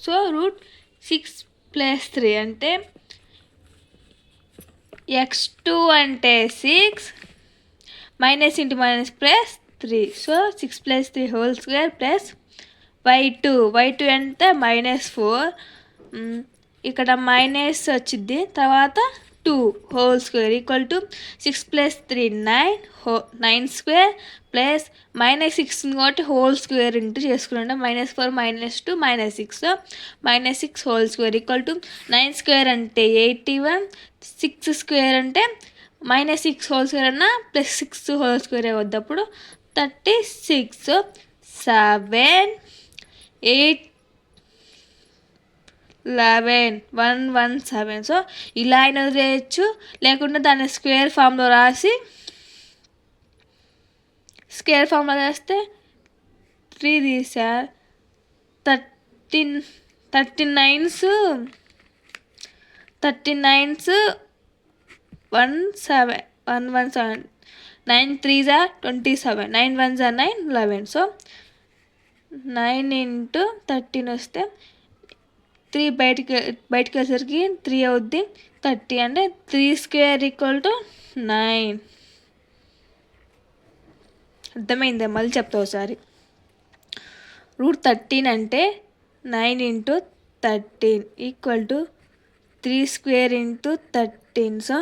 So root 6+3 అంటే x2 అంటే 6 minus into minus plus 3. So 6+3 whole square plus y2 అంటే -4, ఇక్కడ మైనస్ వచ్చింది, తర్వాత 2 whole square equal to 6+3 9 square plus -6 కాబట్టి హోల్ స్క్వేర్ ఇంటూ చేసుకుంటే -4 -2 -6 -6 whole square equal to 9 square అంటే 81, 6 స్క్వేర్ అంటే -6 హోల్ స్క్వేర్ అన్న +6 హోల్ స్క్వేర్ వద్దప్పుడు 36. 7 8 11 117. సో ఇలా అయినా చేయొచ్చు, లేకుంటే దాన్ని స్క్వేర్ ఫామ్లో రాసి చేస్తే 3 తీసారు 39s 117 9 3s are 27 9 1s are 9 11. So 9 into 13 వస్తే 3 బయటికి వచ్చేసరికి 3 అవుద్ది, 30 అంటే 3 స్క్వేర్ ఈక్వల్ టు 9. అర్థమైందా? మళ్ళీ చెప్తా ఒకసారి. రూట్ 13 అంటే 9 into 13 equal to 3 square into 13. So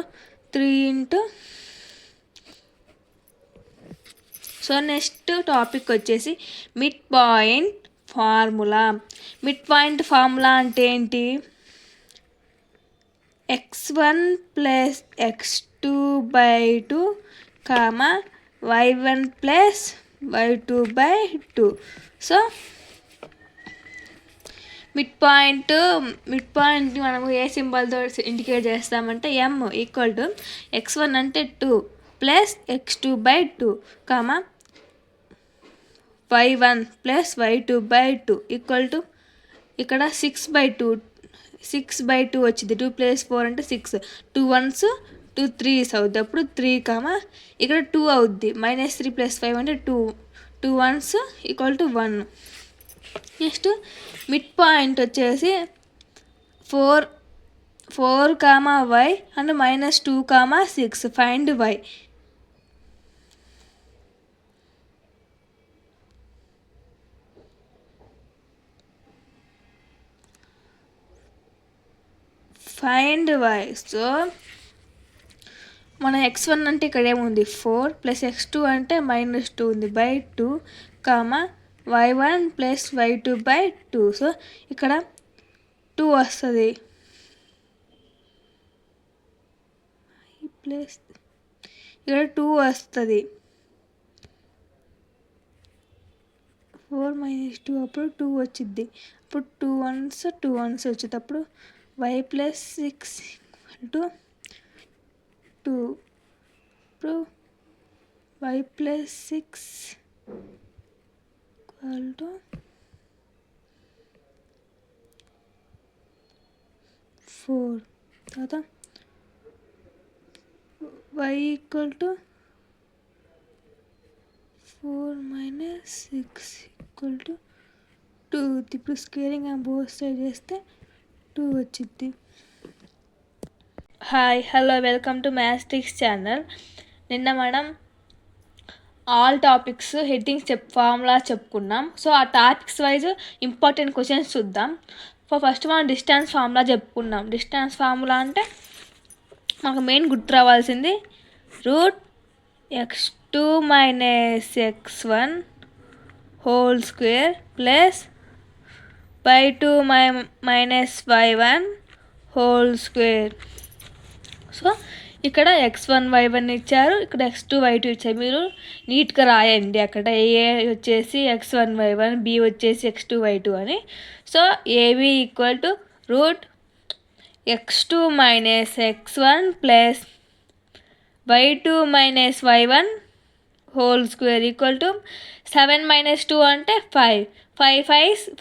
3 into. So next topic వచ్చేసి mid point formula. Mid point formula అంటే ఏంటి? x1 plus x2/2 y1 plus y2/2. So mid point మనము ఏ సింబల్తో ఇండికేట్ చేస్తామంటే m ఈక్వల్ టు x1 అంటే 2 plus x2/2 y1 plus y2/2 equal to ఇక్కడ 6/2 వచ్చింది. 2 + 4 అంటే 6, 2 1s 2 3s అవుద్ది, అప్పుడు 3 ఇక్కడ 2 అవుద్ది, -3 + 5 అంటే 2 1s equal to 1. Next mid point వచ్చేసి 4, y and -2, 6. Find y. So మన x1 అంటే ఇక్కడ ఏముంది 4 ప్లస్ x2 అంటే -2 ఉంది /2, y1 ప్లస్ y2/2. సో ఇక్కడ 2 వస్తుంది, ప్లస్ ఇక్కడ 2 వస్తుంది, 4 - 2 అప్పుడు 2 వచ్చింది, అప్పుడు 2 1s వచ్చేటప్పుడు y + 6 = 2. ఇప్పుడు y + 6 = 4. తర్వాత y = 4 - 6 = 2. ఇప్పుడు స్క్వేరింగ్ బోత్ సైడ్ చేస్తే 2 వచ్చింది. Hi, hello, welcome to Mathstics channel. నిన్న మనం ఆల్ టాపిక్స్ హెడ్డింగ్స్ ఫార్ములా చెప్పుకున్నాం. సో ఆ టాపిక్స్ వైజ్ ఇంపార్టెంట్ క్వశ్చన్స్ చూద్దాం. ఫస్ట్ మనం డిస్టెన్స్ ఫార్ములా చెప్పుకున్నాం. డిస్టెన్స్ ఫార్ములా అంటే మాకు మెయిన్ గుర్తు రావాల్సింది root x2 - x1 whole square plus y2 - y1 whole square. So ఇక్కడ x1 y1 ఇచ్చారు, ఇక్కడ x2 y2 ఇచ్చారు. మీరు నీట్గా రాయండి. అక్కడ ఏ వచ్చేసి x1 y1, b వచ్చేసి x2 y2 అని. So A B equal to root x2 - x1 plus y2 - y1 whole square equal to 7 - 2 అంటే 5,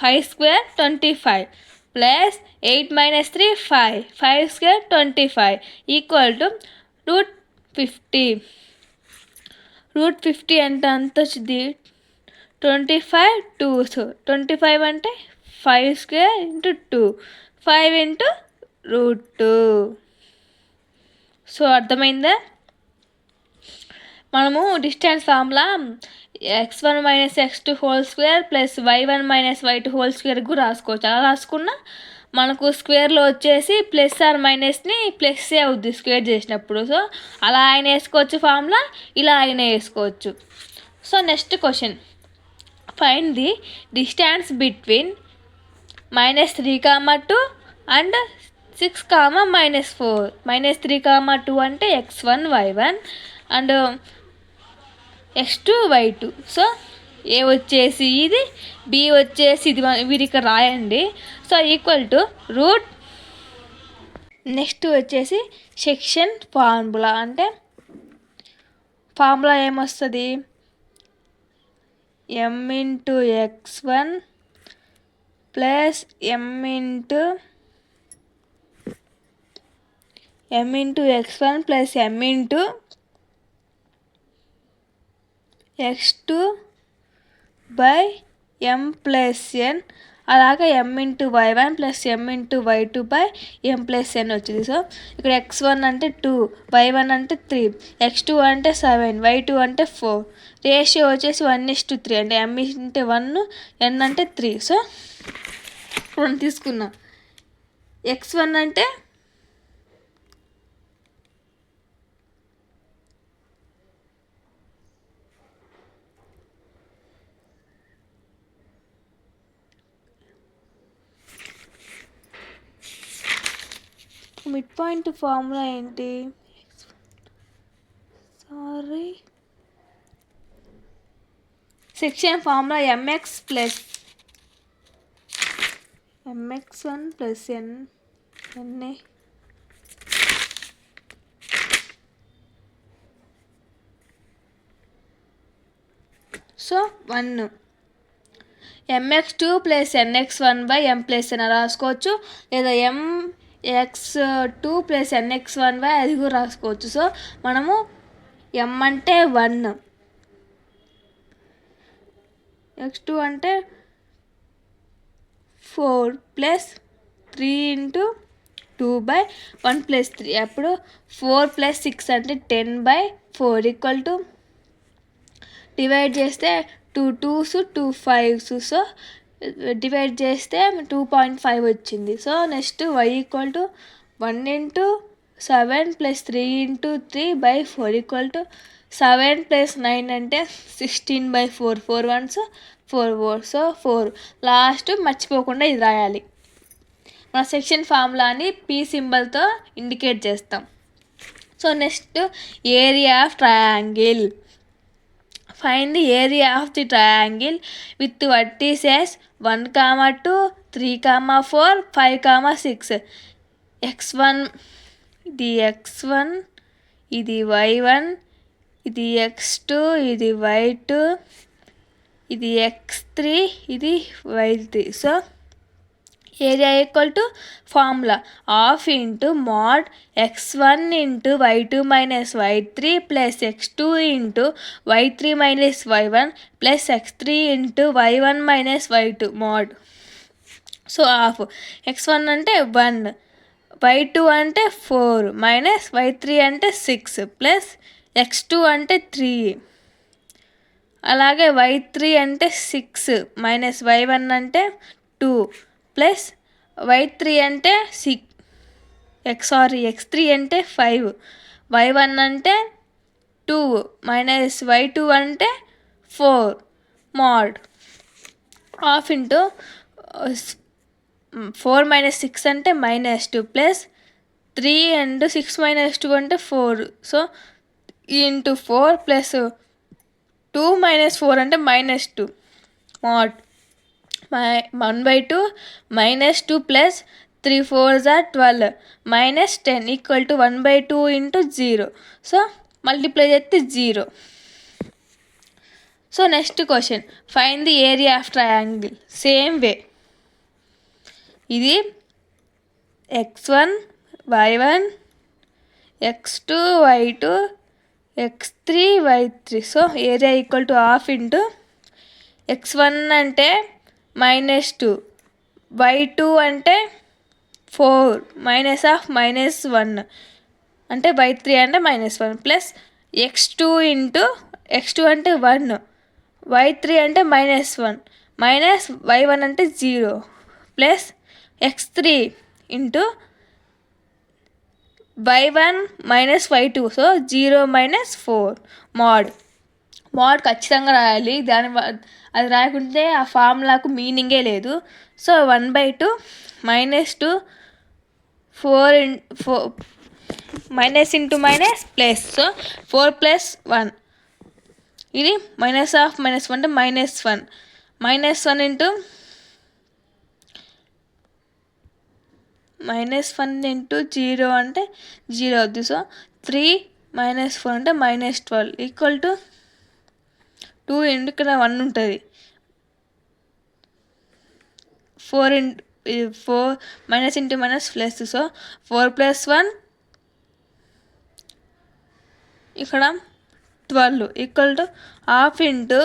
5 square 25 plus 8 - 3 5, 5 square 25 equal to root 50. Root 50 అంటే అంత వచ్చింది 25 2s, 25 అంటే 5 square into 2, 5 into √2. సో అర్థమైందా? మనము distance formula x1 minus x2 whole square plus y1 minus y2 whole స్క్వేర్కు రాసుకోవచ్చు. అలా రాసుకున్న మనకు స్క్వేర్లో వచ్చేసి ప్లస్ ఆర్ మైనస్ని ప్లస్సే అవుద్ది స్క్వేర్ చేసినప్పుడు. సో అలా ఆయన వేసుకోవచ్చు ఫార్ములా, ఇలా ఆయన వేసుకోవచ్చు. So next question, find the distance between -3, 2 and 6, -4. -3, 2 అంటే x1 y1 and x2 y2. So ఏ వచ్చేసి ఇది, బి వచ్చేసి ఇది, మీరు ఇక్కడ రాయండి. So equal to route. Next వచ్చేసి సెక్షన్ ఫార్ములా, అంటే ఫార్ములా ఏమొస్తుంది, m into x1 plus m into x1 plus m into x2 by m plus n, అలాగే m into y1 plus m into y2 by m plus n వచ్చింది. So ఇక్కడ x1 అంటే 2, y1 అంటే 3, x2 అంటే 7, y2 అంటే 4. Ratio వచ్చేసి 1:3, అంటే m అంటే 1, n అంటే 3. సో ఇప్పుడు తీసుకున్నాం x1 అంటే మిడ్ పాయింట్ ఫార్ములా ఏంటి, section formula mx1 plus n. So 1 mx2 plus nx1 by m plus n రాసుకోవచ్చు, లేదా mx2 ప్లస్ nx1 బై అది కూడా రాసుకోవచ్చు. సో మనము m అంటే 1, x2 అంటే 4 ప్లస్ 3 ఇంటూ 2 బై 1 ప్లస్ 3. అప్పుడు 4 ప్లస్ 6 అంటే 10/4 ఈక్వల్ టు, డివైడ్ చేస్తే 2 2s 2 5s. సో డివైడ్ చేస్తే 2.5 వచ్చింది. So next y equal to 1 into 7 plus 3 into 3/4 equal to 7 plus 9 అంటే 16/4. 4 1s 4 4. సో 4 లాస్ట్ మర్చిపోకుండా ఇది రాయాలి. మన సెక్షన్ ఫార్ములాని p సింబల్తో ఇండికేట్ చేస్తాం. So next area of triangle. Find the area of the triangle with vertices 1, 2, 3, 4, 5, 6. x1 ఇది x1, ఇది y1, ఇది x2, ఇది y2, ఇది x3, ఇది y3. So area equal to formula half into mode x1 into y2 minus y3 plus x2 into y3 minus y1 plus x3 into y1 minus y2 mode. So half x1 అంటే 1, y2 అంటే 4 minus y3 అంటే 6 plus x2 అంటే 3, అలాగే y3 అంటే 6 minus y1 అంటే 2 plus y3 అంటే x3 అంటే 5, y1 అంటే 2 మైనస్ y2 అంటే 4 మోడ్. హాఫ్ ఇంటూ 4 మైనస్ 6 అంటే -2 ప్లస్ 3 అండ్ 6 మైనస్ 2 అంటే 4. సో ఇంటూ 4 ప్లస్ 2 మైనస్ 4 అంటే -2 mode. 1/2 -2 plus 3 4s are 12 minus 10 equal to 1/2 into 0. So multiply చేస్తే 0. So next question, find the area of triangle. Same way, ఇది x1 y1 x2 y2 x3 y3. So area equal to half into x1 అంటే -2 y2 అంటే 4 -(-1) అంటే y3 అంటే -1 plus x2 into x2 అంటే 1 y3 అంటే -1 minus y1 అంటే 0 plus x3 into y1 minus y2 so 0 - 4 mode ఖచ్చితంగా రాయాలి. అది రాయకుంటే ఆ ఫార్ములాకు మీనింగే లేదు. So 1/2 -2 4 minus into minus plus so 4 + 1 ఇది -(-1) అంటే -1 -1 ఇంటూ -1 అంటే 0 అవుద్ది. సో 3 - 4 అంటే -12 ఈక్వల్ టు 2 ఇంటూ ఇక్కడ 1 ఉంటుంది 4 minus into minus plus so 4 + 1 ఇక్కడ 12 equal to ½ into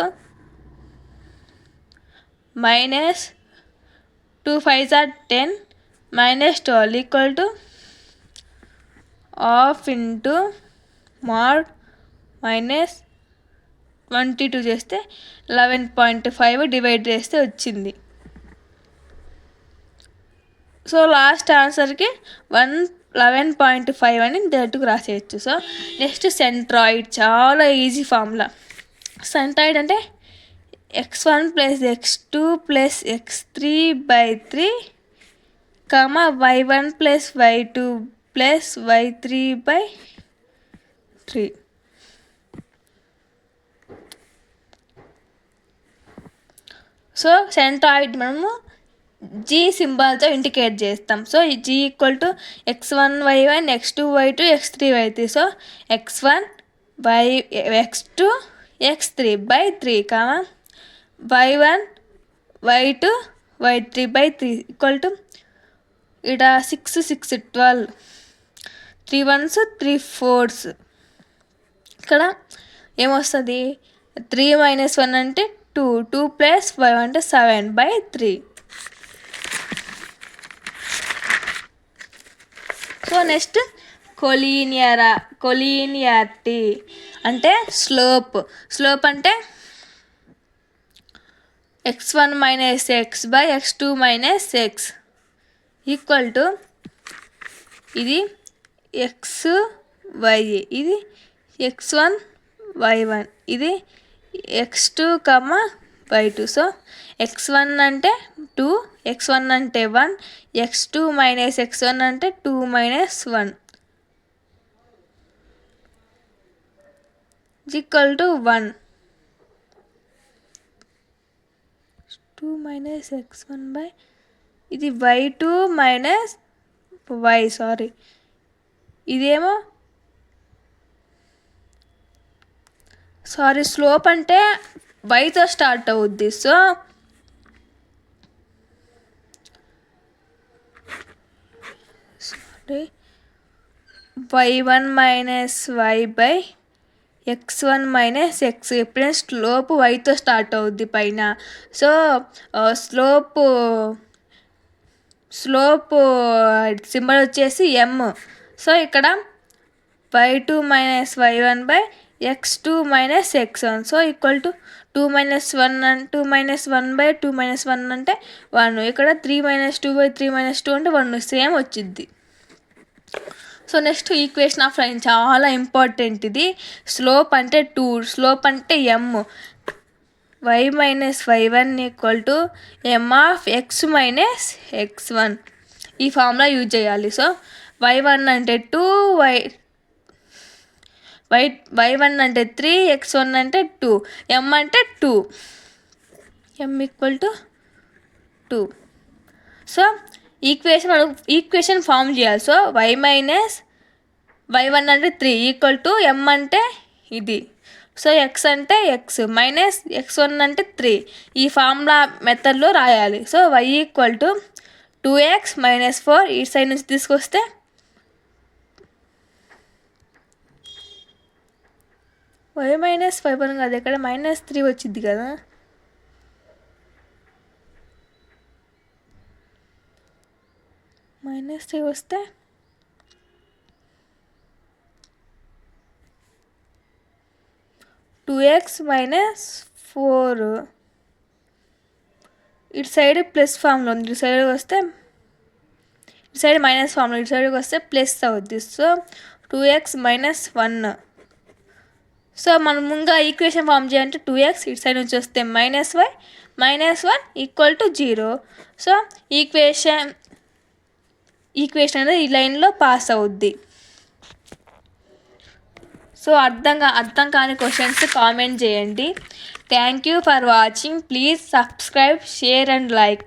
-2 5s are 10 -12 equal to ½ into mod -22 చేస్తే 11.5 డివైడ్ చేస్తే వచ్చింది. సో లాస్ట్ ఆన్సర్కి 11.5 అని డైరెక్ట్గా రాసేయచ్చు. సో నెక్స్ట్ సెంట్రాయిడ్ చాలా ఈజీ ఫార్ములా. సెంట్రాయిడ్ అంటే x1 + x2 + x3/3 y1 + y2 + y3/3. So centroid మనము G సింబల్తో indicate చేస్తాం. So G equal to x1 y1 x2 y2 x3 y3 so x1 x2 x3/3 y1 y2 y3/3 equal to ఇక్కడ 6 6 12 3 1s 3 4s ఇక్కడ ఏమొస్తుంది 3 - 1 అంటే 2 2 + 5 అంటే 7/3. So next కొలీనియారిటీ అంటే slope అంటే x1 - x/x2 - x equal to ఇది x y ఇది x1 y1 ఇది x2 y2 సో x1 అంటే 2 x1 అంటే 1 x2 - x1 అంటే 2 - 1 ఈక్వల్ టు 1 2 - x1 ఇది y2 - y సారీ ఇదేమో స్లోప్ అంటే వైతో స్టార్ట్ అవుద్ది. సో y1 - y/x1 - x ఎప్పుడైనా స్లోప్ వైతో స్టార్ట్ అవుద్ది పైన. సో స్లోప్ సింబల్ వచ్చేసి m. సో ఇక్కడ y2 - y1/x2 - x1 so equal to 2 - 1 2 - 1/2 - 1 అంటే 1 ఇక్కడ 3 - 2/3 - 2 అంటే 1 సేమ్ వచ్చింది. So next equation of line చాలా ఇంపార్టెంట్. ఇది స్లోప్ అంటే 2 స్లోప్ అంటే m y - y1 equal to m(x - x1) ఈ ఫార్ములా యూజ్ చేయాలి. సో y1 అంటే 2 y1 అంటే 3 x1 అంటే 2 m అంటే 2 m equal to 2. So equation form చేయాలి. సో y1 అంటే 3 ఈక్వల్ టు m అంటే ఇది సో x అంటే x మైనస్ x1 అంటే 3 ఈ ఫార్ములా మెథడ్లో రాయాలి. So y equal to 2x - 4 ఈ సైడ్ నుంచి తీసుకొస్తే y - 5 కాదు ఇక్కడ -3 వచ్చింది కదా. -3 వస్తే 2x - 4 ఇటు సైడ్ ప్లస్ ఫామ్లో ఉంది, ఇటు సైడ్ వస్తే ఇటు సైడ్ మైనస్ ఫామ్లో, ఇటు సైడ్కి వస్తే ప్లస్ అవుద్ది. So 2x - 1. సో మనం ముందుగా ఈక్వేషన్ ఫామ్ చేయాలంటే 2x ఇటు సైడ్ నుంచి వస్తే -y -1 = 0. సో ఈక్వేషన్ అనేది ఈ లైన్లో పాస్ అవుద్ది. సో అర్థం కాని క్వశ్చన్స్ కామెంట్ చేయండి. Thank you for watching. Please subscribe, share and like.